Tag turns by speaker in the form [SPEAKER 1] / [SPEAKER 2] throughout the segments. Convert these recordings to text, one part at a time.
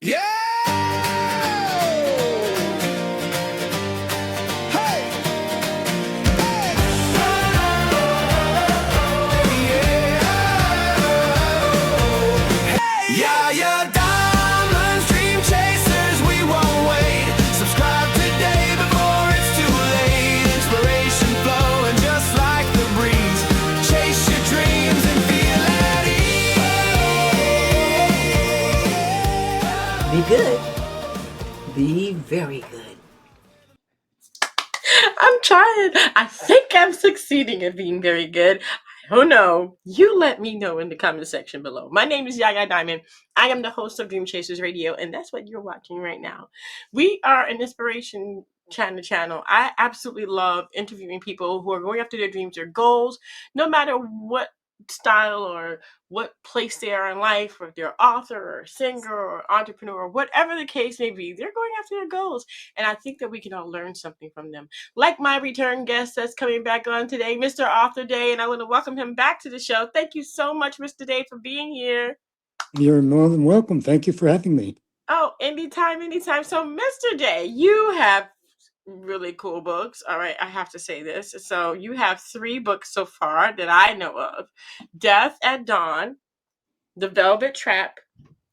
[SPEAKER 1] Yeah! Hey! Hey! Yeah! Yaya Diamond, dream chasers, we won't wait. Subscribe today before it's too late. Inspiration flowing just like the breeze. Chase your dreams and feel at ease.
[SPEAKER 2] Be good. Be very good. I'm trying. I think I'm succeeding at being very good. I don't know. You let me know in the comment section below. My name is Yaya Diamond. I am the host of Dream Chasers Radio, and that's what you're watching right now. We are an inspiration channel. I absolutely love interviewing people who are going after their dreams, their goals, no matter what style or what place they are in life, or if they're author or singer or entrepreneur, or whatever the case may be, they're going after their goals. And I think that we can all learn something from them. Like my return guest that's coming back on today, Mr. Arthur Day, and I want to welcome him back to the show. Thank you so much, Mr. Day, for being here.
[SPEAKER 3] You're more than welcome. Thank you for having me.
[SPEAKER 2] Oh, anytime. So, Mr. Day, you have really cool books. All right, I have to say this. So, you have 3 books so far that I know of: Death at Dawn, The Velvet Trap,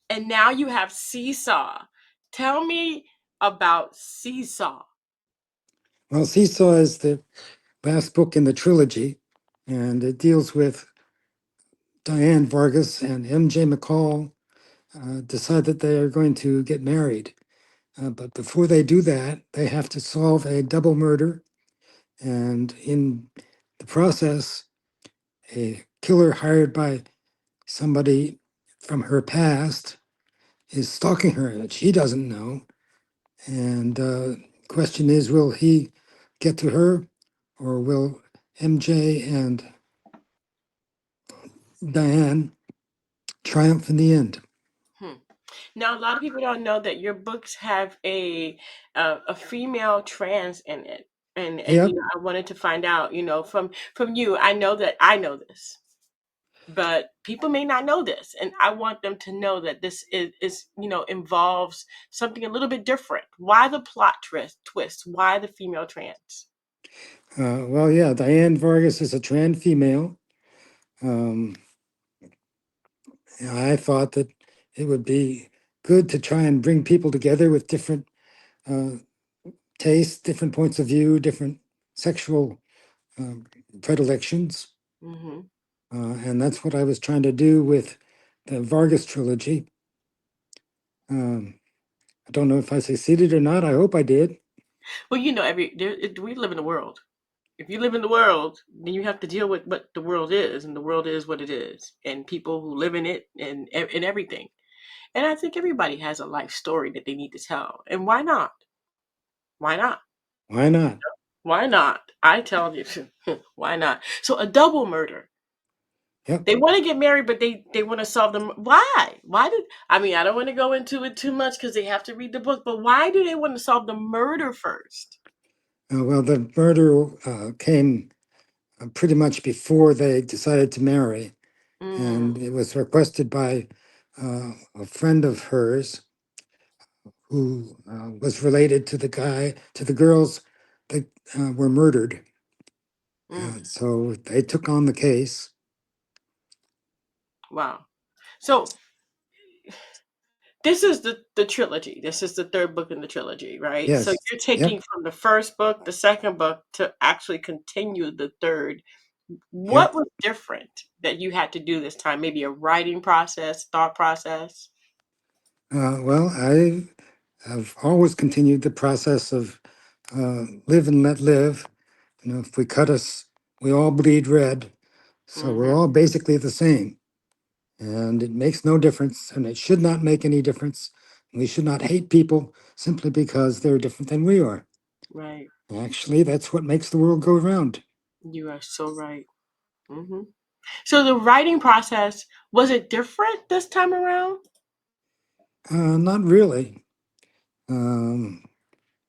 [SPEAKER 2] and now you have Seesaw. Tell me about Seesaw.
[SPEAKER 3] Well, Seesaw is the last book in the trilogy, and it deals with Dianne Vargas and M.J. McCaal decide that they are going to get married. But before they do that, they have to solve a double murder. And in the process, a killer hired by somebody from her past is stalking her that she doesn't know. And question is, will he get to her, or will MJ and Diane triumph in the end?
[SPEAKER 2] Now, a lot of people don't know that your books have a female trans in it, and
[SPEAKER 3] Yep.
[SPEAKER 2] I wanted to find out, from you. I know that I know this, but people may not know this, and I want them to know that this is involves something a little bit different. Why the plot twist? Why the female trans?
[SPEAKER 3] Well, yeah, Diane Vargas is a trans female. Um, I thought that it would be good to try and bring people together with different uh, tastes, different points of view, different sexual um, predilections.
[SPEAKER 2] Mm-hmm.
[SPEAKER 3] And that's what I was trying to do with the Vargas trilogy. I don't know if I succeeded or not. I hope I did.
[SPEAKER 2] Well, we live in the world. If you live in the world, then you have to deal with what the world is, and the world is what it is, and people who live in it, and everything. And I think everybody has a life story that they need to tell. And why not? Why not?
[SPEAKER 3] Why not?
[SPEAKER 2] Why not? I tell you, why not? So a double murder.
[SPEAKER 3] Yep.
[SPEAKER 2] They want to get married, but they want to solve them. Why? Why did I mean? I don't want to go into it too much because they have to read the book. But why do they want to solve the murder first?
[SPEAKER 3] Well, the murder came pretty much before they decided to marry,
[SPEAKER 2] Mm,
[SPEAKER 3] and it was requested by a friend of hers who was related to the girls that were murdered.
[SPEAKER 2] mm,
[SPEAKER 3] So they took on the case.
[SPEAKER 2] wow. So this is the trilogy. This is the 3rd book in the trilogy, right? So
[SPEAKER 3] Yes.
[SPEAKER 2] you're
[SPEAKER 3] Yep.
[SPEAKER 2] taking from the 1st book, the 2nd book to actually continue the 3rd.
[SPEAKER 3] Yep.
[SPEAKER 2] What was different that you had to do this time? Maybe a writing process, thought process?
[SPEAKER 3] Well, I have always continued the process of live and let live. If we cut us, we all bleed red. So we're
[SPEAKER 2] Mhm.
[SPEAKER 3] all basically the same. And it makes no difference, and it should not make any difference. We should not hate people simply because they're different than we are.
[SPEAKER 2] Right.
[SPEAKER 3] Actually, that's what makes the world go round.
[SPEAKER 2] You are so right. Mhm. So the writing process, was it different this time around?
[SPEAKER 3] Not really. Um,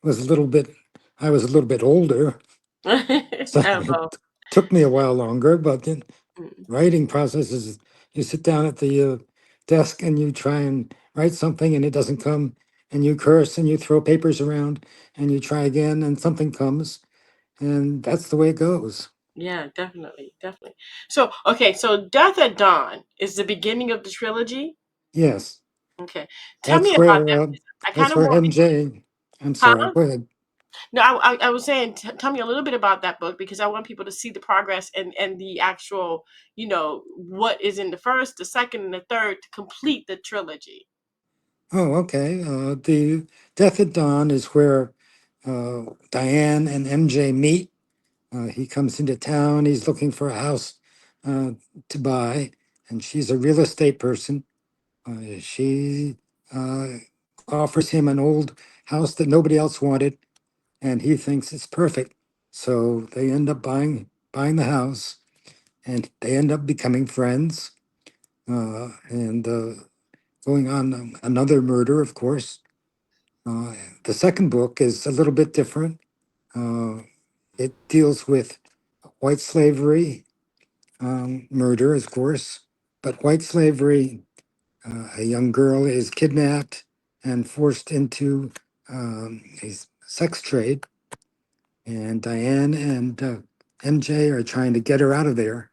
[SPEAKER 3] was a little bit. I was a little bit older, so
[SPEAKER 2] Oh,
[SPEAKER 3] it
[SPEAKER 2] well,
[SPEAKER 3] took me a while longer. But the
[SPEAKER 2] mm,
[SPEAKER 3] writing process is you sit down at the desk and you try and write something and it doesn't come, and you curse and you throw papers around and you try again and something comes, and that's the way it goes.
[SPEAKER 2] Yeah, definitely, definitely. So, okay, so Death at Dawn is the beginning of the trilogy.
[SPEAKER 3] Yes,
[SPEAKER 2] Okay, tell me
[SPEAKER 3] that's
[SPEAKER 2] about
[SPEAKER 3] where
[SPEAKER 2] that.
[SPEAKER 3] uh,
[SPEAKER 2] Because I kind
[SPEAKER 3] that's
[SPEAKER 2] of
[SPEAKER 3] where
[SPEAKER 2] want people,
[SPEAKER 3] MJ. I'm sorry.
[SPEAKER 2] huh?
[SPEAKER 3] Go ahead.
[SPEAKER 2] No, I was saying, tell me a little bit about that book because I want people to see the progress and the actual, what is in the first, the second, and the third to complete the trilogy.
[SPEAKER 3] Oh, okay. The Death at Dawn is where Diane and MJ meet. He comes into town. He's looking for a house uh, to buy, and she's a real estate person. She offers him an old house that nobody else wanted, and he thinks it's perfect. So they end up buying the house, and they end up becoming friends, and going on another murder, of course. Uh, the second book is a little bit different. Uh, it deals with white slavery, murder, of course, but white slavery. A young girl is kidnapped and forced into a sex trade, and Diane and MJ are trying to get her out of there,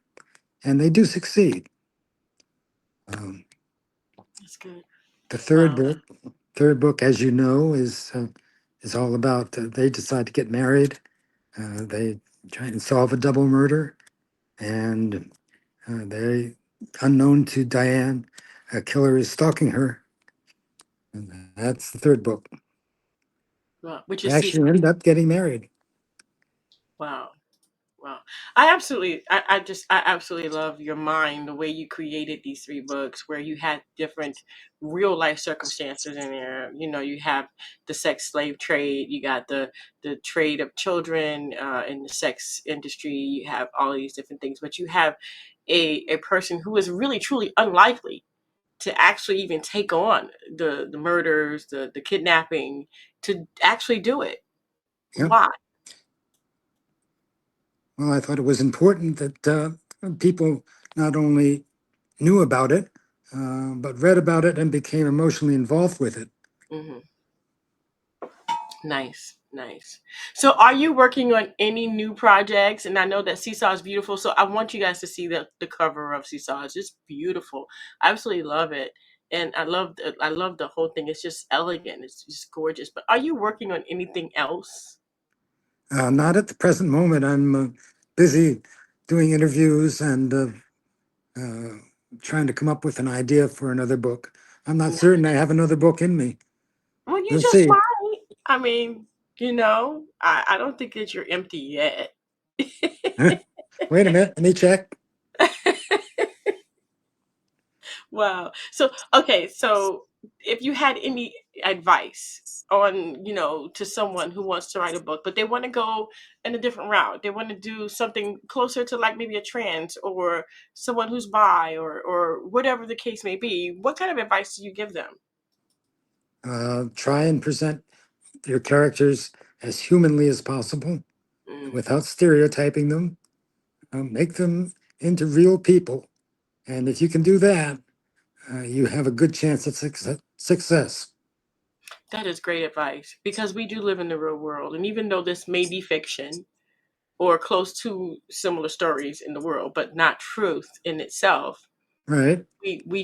[SPEAKER 3] and they do succeed. Um,
[SPEAKER 2] That's good.
[SPEAKER 3] the
[SPEAKER 2] Wow.
[SPEAKER 3] third book, as you know, is all about they decide to get married. They try and solve a double murder, and they, unknown to Diane, a killer is stalking her. And that's the third book.
[SPEAKER 2] Wow. Which
[SPEAKER 3] They
[SPEAKER 2] is season.
[SPEAKER 3] actually end up getting married.
[SPEAKER 2] Wow. Wow. I absolutely love your mind, the way you created these three books where you had different real life circumstances in there. You have the sex slave trade, you got the trade of children in the sex industry, you have all these different things, but you have a person who is really truly unlikely to actually even take on the murders, the kidnapping, to actually do it.
[SPEAKER 3] Yeah.
[SPEAKER 2] Why?
[SPEAKER 3] Well, I thought it was important that people not only knew about it, but read about it and became emotionally involved with it.
[SPEAKER 2] Hmm. Nice, nice. So, are you working on any new projects? And I know that Seesaw is beautiful, so I want you guys to see the cover of Seesaw. It's just beautiful. I absolutely love it, and I love the whole thing. It's just elegant. It's just gorgeous. But are you working on anything else?
[SPEAKER 3] Not at the present moment. I'm busy doing interviews and uh, trying to come up with an idea for another book. I'm not certain I have another book in me.
[SPEAKER 2] Well, you
[SPEAKER 3] We'll
[SPEAKER 2] just
[SPEAKER 3] see.
[SPEAKER 2] might. I mean, I don't think that you're empty yet.
[SPEAKER 3] Wait a minute. Let me check.
[SPEAKER 2] Wow. So, okay, so if you had any advice on, to someone who wants to write a book, but they want to go in a different route, they want to do something closer to like maybe a trans or someone who's bi or whatever the case may be, what kind of advice do you give them?
[SPEAKER 3] Try and present your characters as humanly as possible
[SPEAKER 2] Mm,
[SPEAKER 3] without stereotyping them. Make them into real people. And if you can do that, you have a good chance at success.
[SPEAKER 2] that is great advice because we do live in the real world. And even though this may be fiction or close to similar stories in the world, but not truth in itself,
[SPEAKER 3] Right?
[SPEAKER 2] we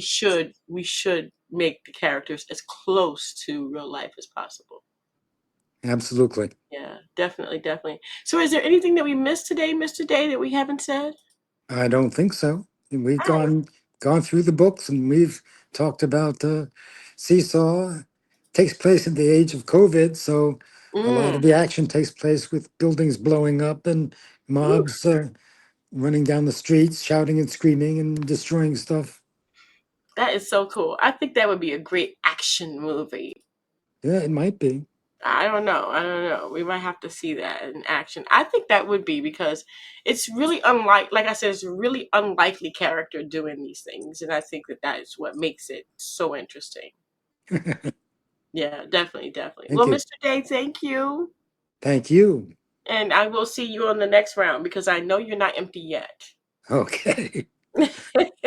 [SPEAKER 2] should make the characters as close to real life as possible.
[SPEAKER 3] Absolutely.
[SPEAKER 2] Yeah, definitely, definitely. So is there anything that we missed today that we haven't said?
[SPEAKER 3] I don't think so. We've
[SPEAKER 2] All right.
[SPEAKER 3] gone through the books and we've talked about Seesaw. Takes place in the age of COVID, so a lot of
[SPEAKER 2] Mm.
[SPEAKER 3] the action takes place with buildings blowing up and
[SPEAKER 2] Ooh,
[SPEAKER 3] mobs running down the streets, shouting and screaming and destroying stuff.
[SPEAKER 2] that is so cool. I think that would be a great action movie.
[SPEAKER 3] Yeah, it might be.
[SPEAKER 2] I don't know. I don't know. We might have to see that in action. I think that would be because it's really like I said, it's a really unlikely character doing these things, and I think that is what makes it so interesting. Yeah, definitely, definitely.
[SPEAKER 3] Thank
[SPEAKER 2] Well,
[SPEAKER 3] you.
[SPEAKER 2] Mr. Day, thank you.
[SPEAKER 3] Thank you.
[SPEAKER 2] And I will see you on the next round because I know you're not empty yet.
[SPEAKER 3] Okay.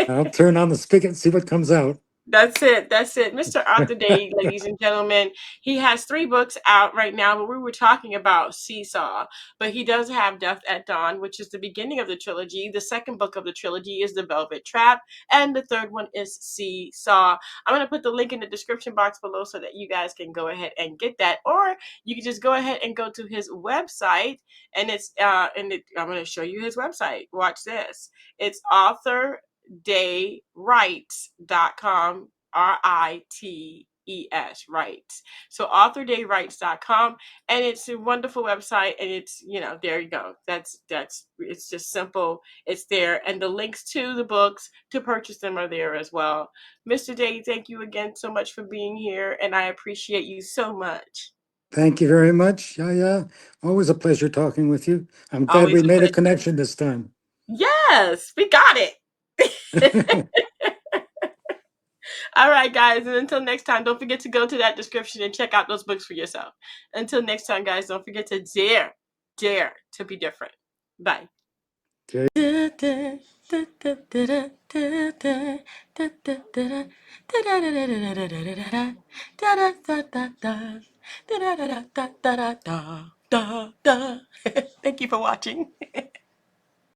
[SPEAKER 3] I'll turn on the spigot and see what comes out.
[SPEAKER 2] That's it. That's it. Mr. Arthur Day, ladies and gentlemen. He has 3 books out right now, but we were talking about Seesaw. But he does have Death at Dawn, which is the beginning of the trilogy. The second book of the trilogy is The Velvet Trap, and the third one is Seesaw. I'm going to put the link in the description box below so that you guys can go ahead and get that. Or you can just go ahead and go to his website, and I'm going to show you his website. Watch this. It's authordaywrites.com, RITES, Writes. So authordaywrites.com, and it's a wonderful website, and it's, there you go. It's just simple. It's there, and the links to the books to purchase them are there as well. Mr. Day, thank you again so much for being here, and I appreciate you so much.
[SPEAKER 3] Thank you very much. Yeah, yeah. Always a pleasure talking with you. I'm glad
[SPEAKER 2] Always
[SPEAKER 3] we
[SPEAKER 2] a
[SPEAKER 3] made a
[SPEAKER 2] pleasure.
[SPEAKER 3] connection this time.
[SPEAKER 2] Yes, we got it. All right, guys. And until next time, don't forget to go to that description and check out those books for yourself. Until next time, guys, don't forget to dare to be different. Bye.
[SPEAKER 3] Okay.
[SPEAKER 2] Thank you for watching.